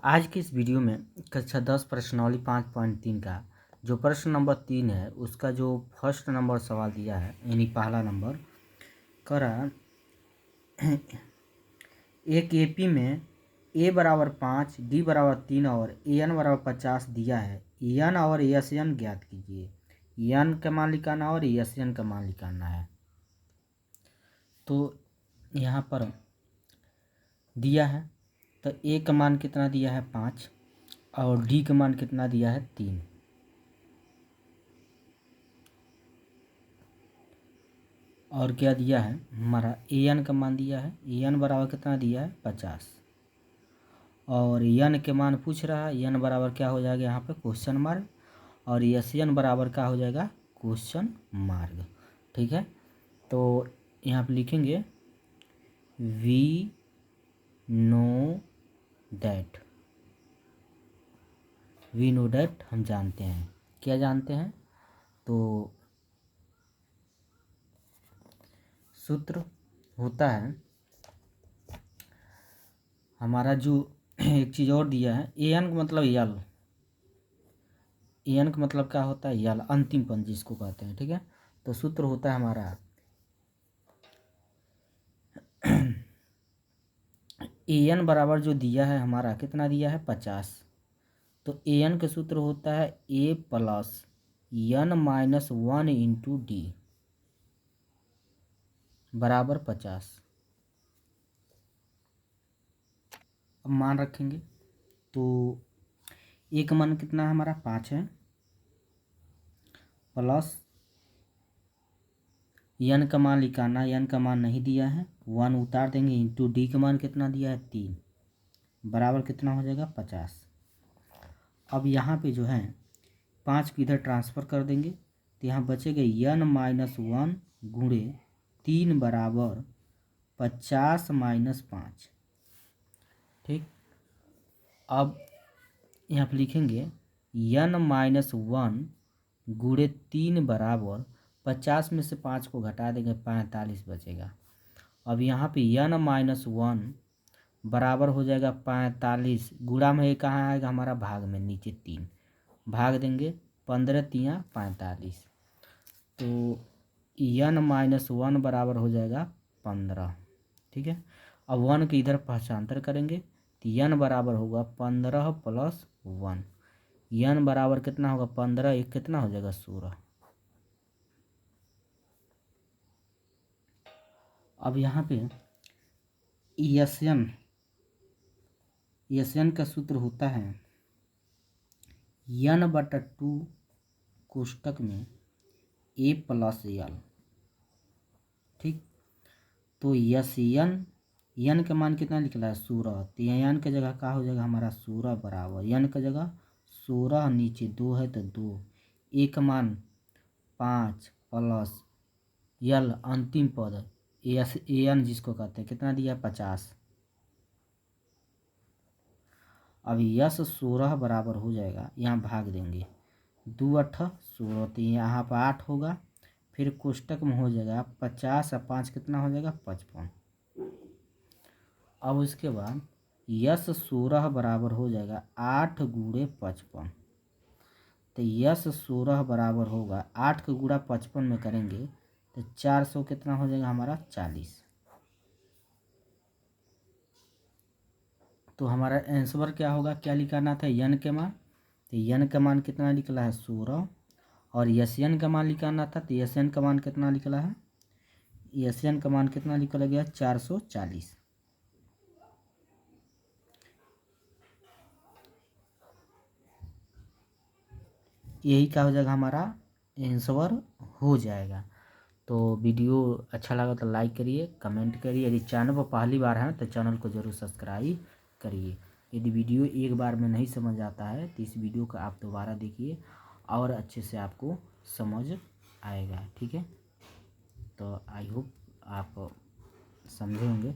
आज की इस वीडियो में कक्षा 10 प्रश्नावली 5.3 का जो प्रश्न नंबर 3 है उसका जो फर्स्ट नंबर सवाल दिया है यानी पहला नंबर करा एक एपी में ए बराबर 5, डी बराबर 3 और एन बराबर 50 दिया है। एन और एस एन ज्ञात कीजिए। एन का मान निकालना और एस एन का मान निकालना है। तो यहाँ पर दिया है तो ए का मान कितना दिया है 5 और डी का मान कितना दिया है 3। और क्या दिया है हमारा ए एन का मान दिया है। ए एन बराबर कितना दिया है 50 और एन के मान पूछ रहा है। एन बराबर क्या हो जाएगा यहाँ पे क्वेश्चन मार्क और एस एन बराबर क्या हो जाएगा क्वेश्चन मार्क। ठीक है, तो यहाँ पे लिखेंगे we know that. We know that हम जानते हैं। क्या जानते हैं? तो सूत्र होता है हमारा जो एक चीज़ और दिया है ए एन का मतलब यल। ए एन का मतलब क्या होता है यल, अंतिम पद जिसको कहते हैं। ठीक है, तो सूत्र होता है हमारा ए एन बराबर जो दिया है हमारा कितना दिया है 50। तो ए एन का सूत्र होता है a plus n minus 1 into d बराबर 50। अब मान रखेंगे तो ए का मान कितना है हमारा 5 है प्लस एन का मान निकालना। एन का मान नहीं दिया है 1 उतार देंगे इंटू डी का मान कितना दिया है 3 बराबर कितना हो जाएगा 50। अब यहाँ पे जो है 5 को इधर ट्रांसफ़र कर देंगे तो यहाँ बचेगा एन माइनस 1 गुणे 3 बराबर 50 माइनस 5। ठीक, अब यहाँ पे लिखेंगे एन माइनस 1 गुणे 3 बराबर 50 में से 5 को घटा देंगे 45 बचेगा। अब यहाँ पे एन माइनस 1 बराबर हो जाएगा 45। गुणा में ये कहाँ आएगा हमारा भाग में नीचे 3 भाग देंगे 15 तिया 45। तो एन माइनस 1 बराबर हो जाएगा 15। ठीक है, अब 1 के इधर पक्षांतर करेंगे तो एन बराबर होगा 15 प्लस 1। एन बराबर कितना होगा 15 एक कितना हो जाएगा 16। अब यहाँ पे एस एन का सूत्र होता है एन बटा 2 कोष्टक में ए प्लस एल। ठीक, तो एन का मान कितना निकला है 16। तो एन की जगह क्या हो जाएगा हमारा 16 बराबर एन की जगह 16 नीचे 2 है तो 2 ए का मान 5 प्लस यल अंतिम पद एन जिसको कहते हैं कितना दिया 50। अब यस 16 बराबर हो जाएगा यहाँ भाग देंगे 2 8 16 तो यहाँ पर 8 होगा फिर कोष्टक में हो जाएगा 50 और 5 कितना हो जाएगा 55। अब उसके बाद यस 16 बराबर हो जाएगा 8 गुणे 55। तो यस 16 बराबर होगा 8 का गुणा 55 में करेंगे तो 400 कितना हो जाएगा हमारा 40। तो हमारा आंसर क्या होगा, क्या निकालना था एन के मान। तो एन का मान कितना निकला है 16 और एस एन का मान निकालना था। तो एस एन का मान कितना निकला है, एस एन का मान कितना निकल गया 440। यही क्या हो जाएगा हमारा आंसर हो जाएगा। तो वीडियो अच्छा लगा तो लाइक करिए, कमेंट करिए। यदि चैनल पर पहली बार है तो चैनल को ज़रूर सब्सक्राइब करिए। यदि वीडियो एक बार में नहीं समझ आता है तो इस वीडियो को आप दोबारा देखिए और अच्छे से आपको समझ आएगा। ठीक है, तो आई होप आप समझे होंगे।